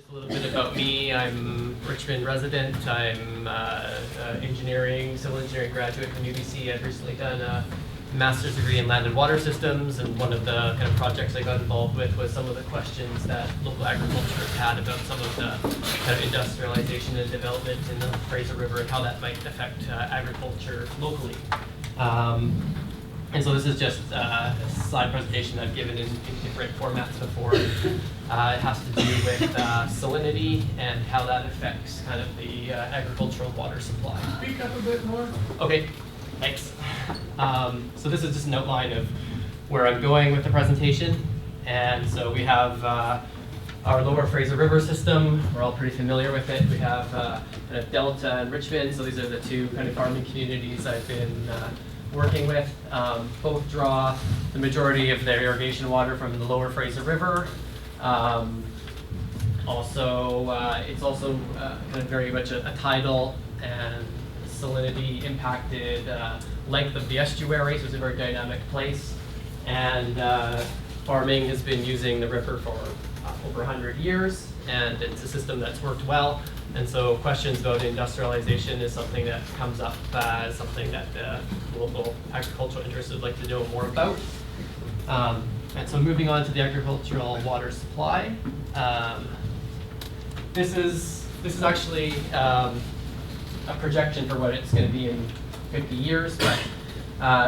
Just a little bit about me. I'm a Richmond resident. I'm civil engineering graduate from UBC. I've recently done a master's degree in land and water systems, and one of the kind of projects I got involved with was some of the questions that local agriculture had about some of the kind of industrialization and development in the Fraser River and how that might affect agriculture locally. And so this is just a slide presentation I've given in different formats before. It has to do with salinity and how that affects kind of the agricultural water supply. Speak up a bit more. Okay, thanks. So this is just an outline of where I'm going with the presentation. And so we have our lower Fraser River system. We're all pretty familiar with it. We have kind of Delta and Richmond. So these are the two kind of farming communities I've been working with. Both draw the majority of their irrigation water from the lower Fraser River. It's also kind of very much a tidal and salinity impacted length of the estuary, so it's a very dynamic place. And farming has been using the river for over 100 years, and it's a system that's worked well. And so questions about industrialization is something that comes up as something that local agricultural interests would like to know more about. And so moving on to the agricultural water supply. This is actually a projection for what it's going to be in 50 years, but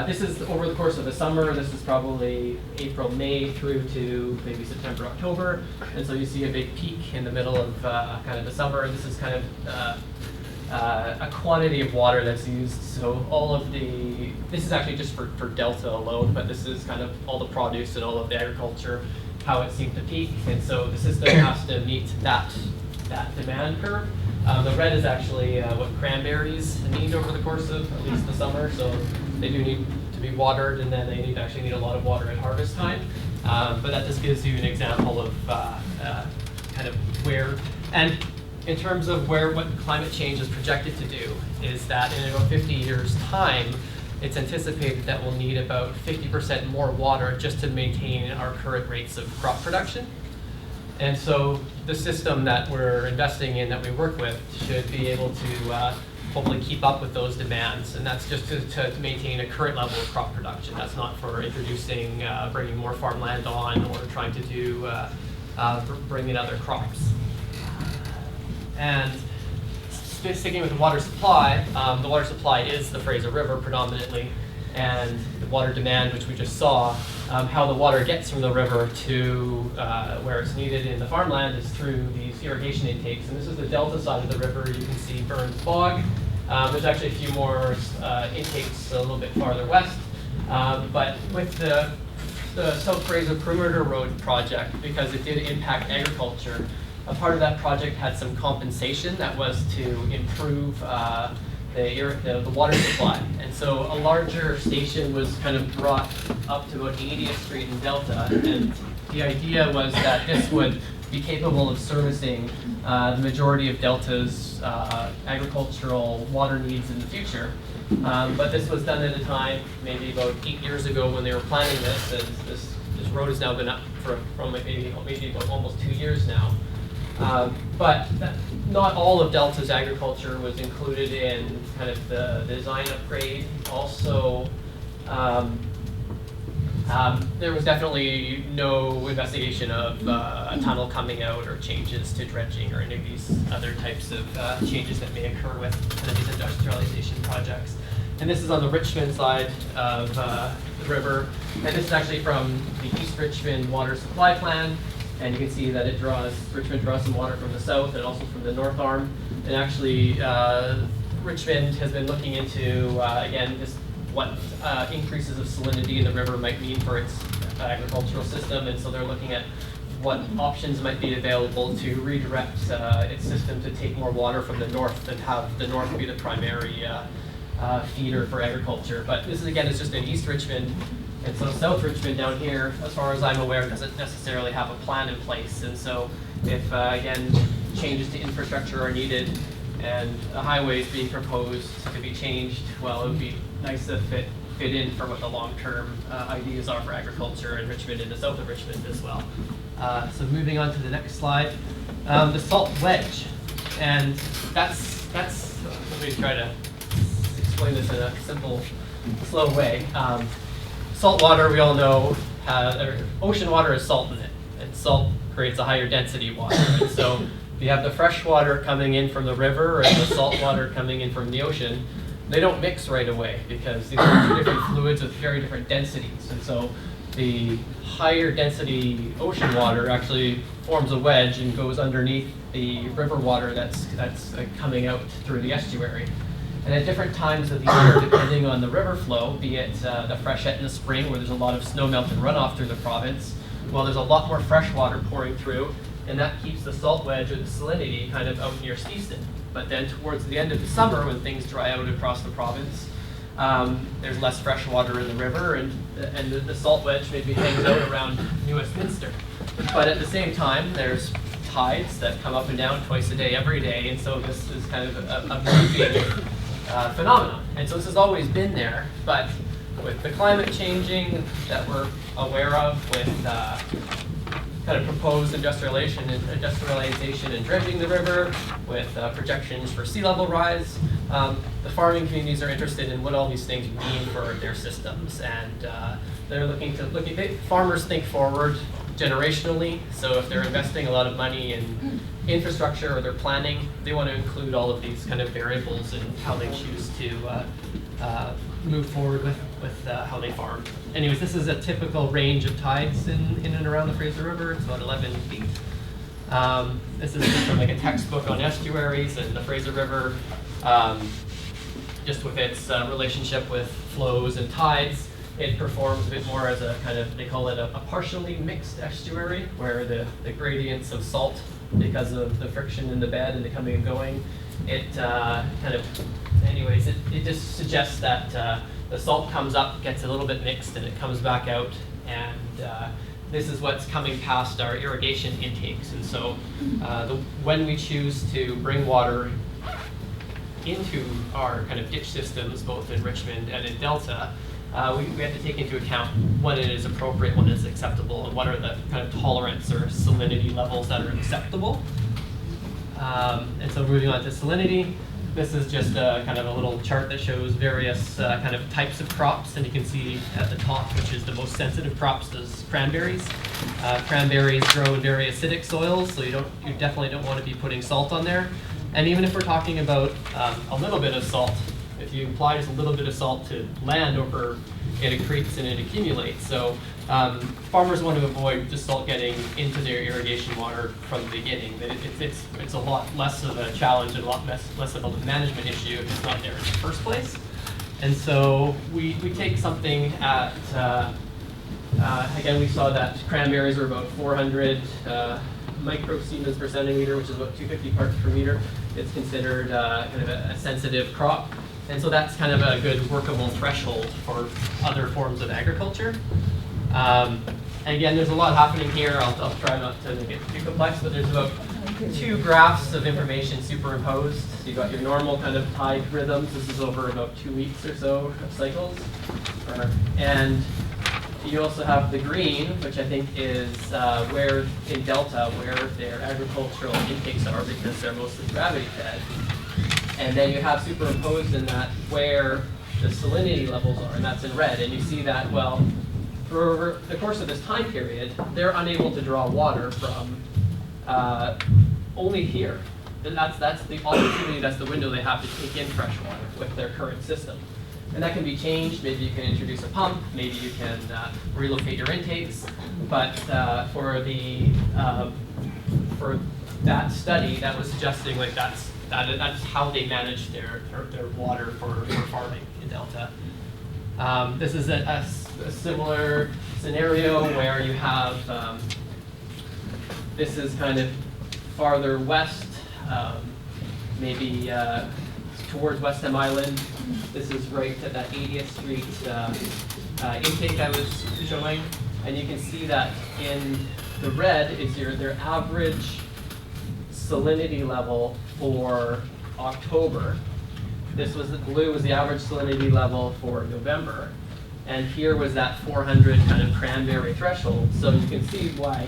this is over the course of the summer. This is probably April, May through to maybe September, October. And so you see a big peak in the middle of kind of the summer. This is kind of a quantity of water that's used. So this is actually just for Delta alone, but this is kind of all the produce and all of the agriculture, how it seemed to peak. And so the system has to meet that demand curve. The red is actually what cranberries need over the course of at least the summer. So they do need to be watered, and then they actually need a lot of water at harvest time. But that just gives you an example of kind of where, and in terms of what climate change is projected to do, is that in about 50 years' time, it's anticipated that we'll need about 50% more water just to maintain our current rates of crop production. And so the system that we're investing in, that we work with, should be able to hopefully keep up with those demands. And that's just to maintain a current level of crop production. That's not for introducing, bringing more farmland on, or trying to do, bring in other crops. And sticking with the water supply is the Fraser River predominantly, and the water demand, which we just saw, how the water gets from the river to where it's needed in the farmland is through these irrigation intakes. And this is the delta side of the river. You can see Burns Bog. There's actually a few more intakes a little bit farther west. But with the South Fraser Perimeter Road project, because it did impact agriculture, a part of that project had some compensation that was to improve the water supply. And so a larger station was kind of brought up to about 80th Street in Delta, and the idea was that this would be capable of servicing the majority of Delta's agricultural water needs in the future. But this was done at a time, maybe about 8 years ago when they were planning this, and this road has now been up for maybe about almost 2 years now. But not all of Delta's agriculture was included in kind of the design upgrade. Also, there was definitely no investigation of a tunnel coming out or changes to dredging or any of these other types of changes that may occur with kind of these industrialization projects. And this is on the Richmond side of the river. And this is actually from the East Richmond Water Supply Plan. And you can see that Richmond draws some water from the south and also from the north arm. And actually, Richmond has been looking into, again, just what increases of salinity in the river might mean for its agricultural system. And so they're looking at what options might be available to redirect its system to take more water from the north and have the north be the primary feeder for agriculture. But this is, again, is just in East Richmond. And so South Richmond down here, as far as I'm aware, doesn't necessarily have a plan in place. And so if, again, changes to infrastructure are needed and a highway is being proposed to be changed, well, it would be nice to fit fit in for what the long-term ideas are for agriculture in Richmond and the south of Richmond as well. So moving on to the next slide, the salt wedge, and that's let me try to explain this in a simple, slow way. Salt water, we all know, ocean water has salt in it, and salt creates a higher density water. And so if you have the fresh water coming in from the river and the salt water coming in from the ocean, they don't mix right away because these are two different fluids with very different densities. And so the higher density ocean water actually forms a wedge and goes underneath the river water that's coming out through the estuary. And at different times of the year, depending on the river flow, be it the freshet in the spring where there's a lot of snowmelt and runoff through the province, well, there's a lot more fresh water pouring through, and that keeps the salt wedge or the salinity kind of out near Steveston. But then towards the end of the summer, when things dry out across the province, there's less fresh water in the river, and the salt wedge maybe hangs out around New Westminster. But at the same time, there's tides that come up and down twice a day, every day, and so this is kind of a moving phenomenon. And so this has always been there, but with the climate changing that we're aware of, with kind of proposed industrialization and dredging the river, with projections for sea level rise, the farming communities are interested in what all these things mean for their systems, and they're farmers think forward generationally. So if they're investing a lot of money in infrastructure or they're planning, they want to include all of these kind of variables in how they choose to move forward with how they farm. Anyways, this is a typical range of tides in and around the Fraser River. It's about 11 feet. This is just from like a textbook on estuaries and the Fraser River, just with its relationship with flows and tides. It performs a bit more as a kind of, they call it a partially mixed estuary, where the gradients of salt, because of the friction in the bed and the coming and going, it just suggests that the salt comes up, gets a little bit mixed, and it comes back out, and this is what's coming past our irrigation intakes. And so when we choose to bring water into our kind of ditch systems, both in Richmond and in Delta, we have to take into account when it is appropriate, when it's acceptable, and what are the kind of tolerance or salinity levels that are acceptable. And so moving on to salinity, this is just kind of a little chart that shows various kind of types of crops, and you can see at the top, which is the most sensitive crops, is cranberries. Cranberries grow in very acidic soils, so you definitely don't want to be putting salt on there. And even if we're talking about a little bit of salt, if you apply just a little bit of salt to land over, it accretes and it accumulates. So farmers want to avoid just salt getting into their irrigation water from the beginning. It's a lot less of a challenge and a lot less of a management issue if it's not there in the first place. And so we take something at, again, we saw that cranberries were about 400 microsiemens per centimeter, which is about 250 parts per meter. It's considered kind of a sensitive crop. And so that's kind of a good workable threshold for other forms of agriculture. And again, there's a lot happening here. I'll try not to make it too complex, but there's about 2 graphs of information superimposed. So you've got your normal kind of tide rhythms. This is over about 2 weeks or so of cycles. And you also have the green, which I think is where in Delta, where their agricultural intakes are, because they're mostly gravity fed. And then you have superimposed in that where the salinity levels are, and that's in red. And you see that, well, for the course of this time period, they're unable to draw water from only here. And that's the opportunity, that's the window they have to take in fresh water with their current system. And that can be changed. Maybe you can introduce a pump. Maybe you can relocate your intakes. But for that study, that was suggesting like that's how they manage their water for farming in Delta. This is a similar scenario where you have, this is kind of farther west, maybe towards West Ham Island. This is right at that 80th Street intake I was showing. And you can see that in the red is their average salinity level for October. This was the blue was the average salinity level for November. And here was that 400 kind of cranberry threshold. So you can see why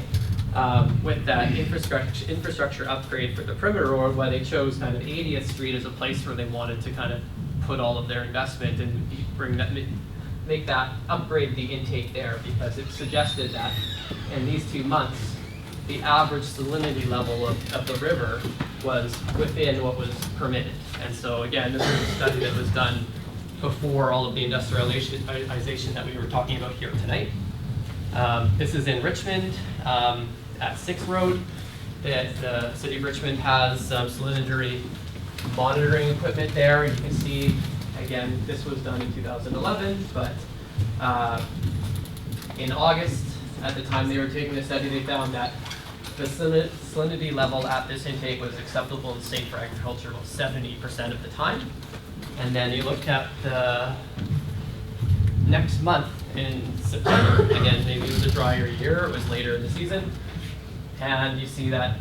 with that infrastructure upgrade for the perimeter road, why they chose kind of 80th Street as a place where they wanted to kind of put all of their investment and bring that, make that upgrade the intake there, because it suggested that in these 2 months, the average salinity level of the river was within what was permitted. And so again, this is a study that was done before all of the industrialization that we were talking about here tonight. This is in Richmond at 6th Road. The City of Richmond has salinity monitoring equipment there. And you can see, again, this was done in 2011, but in August, at the time they were taking the study, they found that the salinity level at this intake was acceptable and safe for agriculture about 70% of the time. And then you looked at the next month in September, again, maybe it was a drier year, it was later in the season, and you see that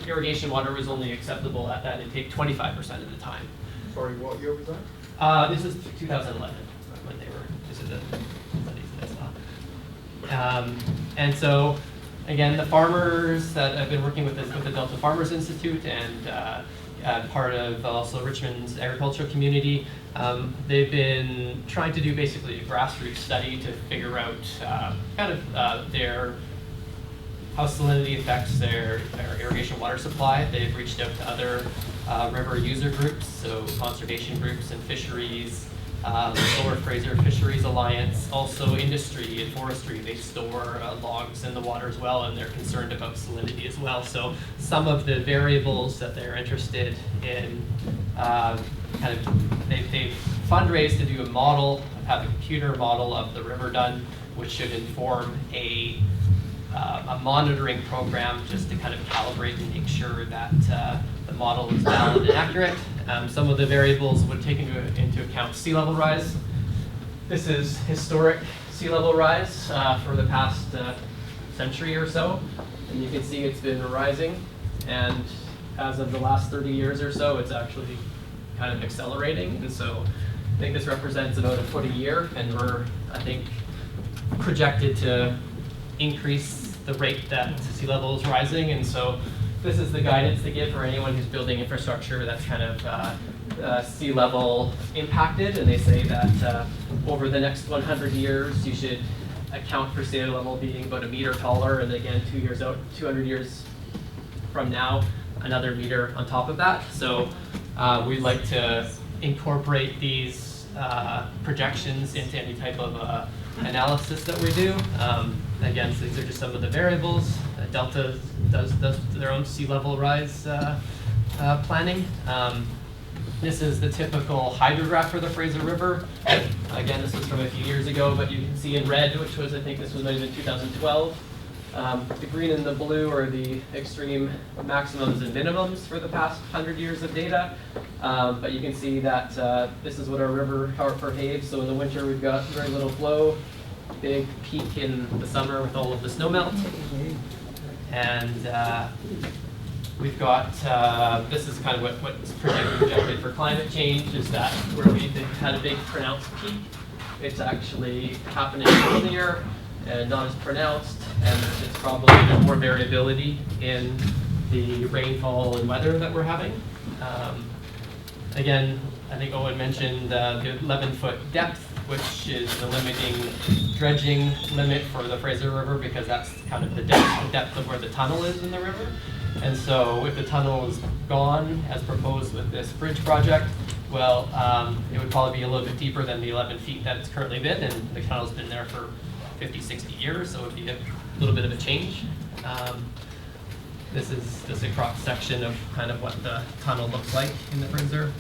irrigation water was only acceptable at that intake 25% of the time. Sorry, what year was that? This is 2011 when they were, this is the studies that I saw. And so, again, the farmers that have been working with the Delta Farmers Institute and part of also Richmond's agricultural community, they've been trying to do basically a grassroots study to figure out how salinity affects their irrigation water supply. They've reached out to other river user groups, so conservation groups and fisheries, Lower Fraser Fisheries Alliance, also industry and forestry. They store logs in the water as well, and they're concerned about salinity as well. So some of the variables that they're interested in, they've fundraised to do a model, have a computer model of the river done, which should inform a monitoring program just to kind of calibrate and make sure that the model is valid and accurate. Some of the variables would take into account sea level rise. This is historic sea level rise for the past century or so. And you can see it's been rising. And as of the last 30 years or so, it's actually kind of accelerating. And so I think this represents about a foot a year. And we're, I think, projected to increase the rate that sea level is rising. And so this is the guidance they give for anyone who's building infrastructure that's kind of sea level impacted. And they say that over the next 100 years, you should account for sea level being about 1 meter taller. And again, 2 years out, 200 years from now, another meter on top of that. So we'd like to incorporate these projections into any type of analysis that we do. Again, so these are just some of the variables. Delta does their own sea level rise planning. This is the typical hydrograph for the Fraser River. Again, this was from a few years ago, but you can see in red, which was, I think this was maybe in 2012. The green and the blue are the extreme maximums and minimums for the past 100 years of data. But you can see that this is what our river, how it behaves. So in the winter, we've got very little flow, big peak in the summer with all of the snowmelt. And we've got, this is kind of what's projected for climate change, is that where we've had a big pronounced peak, it's actually happening earlier and not as pronounced, and it's probably there's more variability in the rainfall and weather that we're having. Again, I think Eoin mentioned the 11-foot depth, which is the limiting dredging limit for the Fraser River, because that's kind of the depth of where the tunnel is in the river. And so if the tunnel is gone, as proposed with this bridge project, well, it would probably be a little bit deeper than the 11 feet that it's currently been, and the tunnel's been there for 50, 60 years, so it would be a little bit of a change. This is just a cross section of kind of what the tunnel looks like in the Fraser.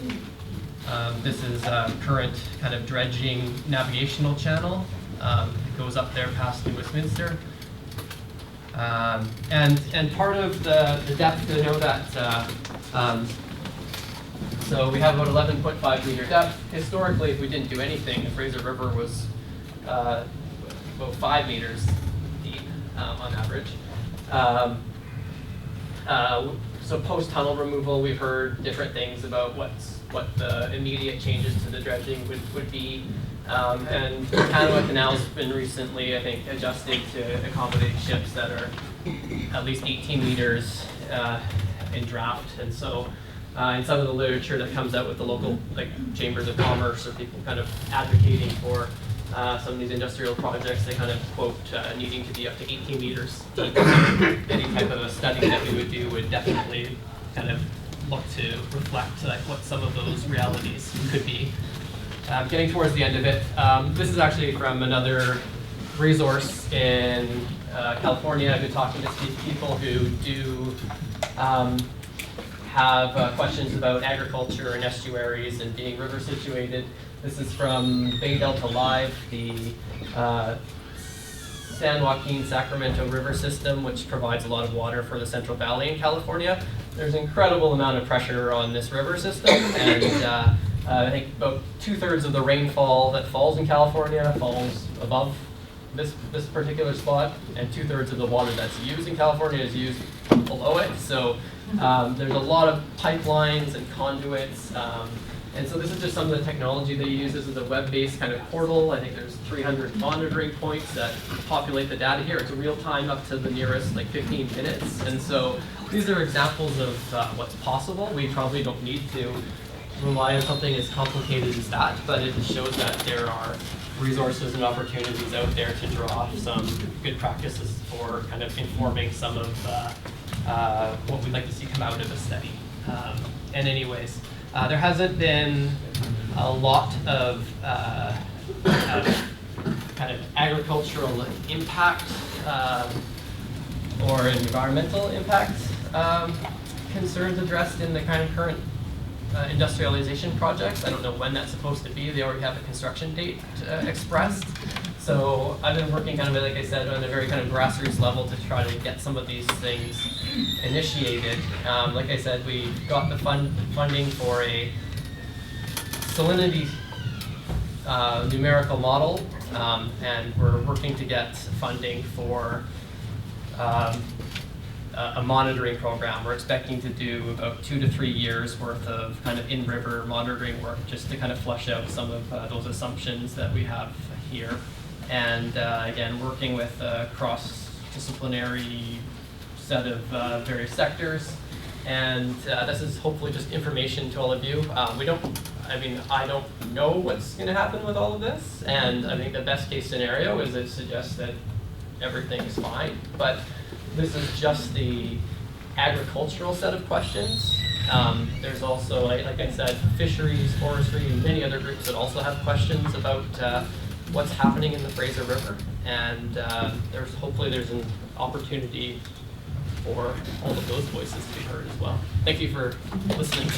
This is current kind of dredging navigational channel. It goes up there past New Westminster. And part of the depth, to know that, so we have about 11.5 meter depth. Historically, if we didn't do anything, the Fraser River was about 5 meters deep on average. So post-tunnel removal, we've heard different things about what the immediate changes to the dredging would be. And the Panama Canal's been recently, I think, adjusted to accommodate ships that are at least 18 meters in draft. And so in some of the literature that comes out with the local chambers of commerce or people kind of advocating for some of these industrial projects, they kind of quote needing to be up to 18 meters deep. So any type of a study that we would do would definitely kind of look to reflect what some of those realities could be. Getting towards the end of it, this is actually from another resource in California. I've been talking to people who do have questions about agriculture and estuaries and being river situated. This is from Bay Delta Live, the San Joaquin Sacramento River system, which provides a lot of water for the Central Valley in California. There's an incredible amount of pressure on this river system, and I think about 2/3 of the rainfall that falls in California falls above this particular spot, and 2/3 of the water that's used in California is used below it. So there's a lot of pipelines and conduits, and so this is just some of the technology they use. This is a web-based kind of portal. I think there's 300 monitoring points that populate the data here. It's real time up to the nearest 15 minutes, and so these are examples of what's possible. We probably don't need to rely on something as complicated as that, but it shows that there are resources and opportunities out there to draw some good practices for kind of informing some of what we'd like to see come out of a study. And anyways, there hasn't been a lot of kind of agricultural impact or environmental impact concerns addressed in the kind of current industrialization projects. I don't know when that's supposed to be. They already have a construction date expressed. So I've been working kind of, like I said, on a very kind of grassroots level to try to get some of these things initiated. Like I said, we got the funding for a salinity numerical model, and we're working to get funding for a monitoring program. We're expecting to do about 2 to 3 years worth of kind of in-river monitoring work just to kind of flesh out some of those assumptions that we have here. And again, working with a cross-disciplinary set of various sectors. And this is hopefully just information to all of you. I don't know what's going to happen with all of this. And I think the best case scenario is it suggests that everything is fine. But this is just the agricultural set of questions. There's also, like I said, fisheries, forestry, and many other groups that also have questions about what's happening in the Fraser River. And hopefully there's an opportunity for all of those voices to be heard as well. Thank you for listening.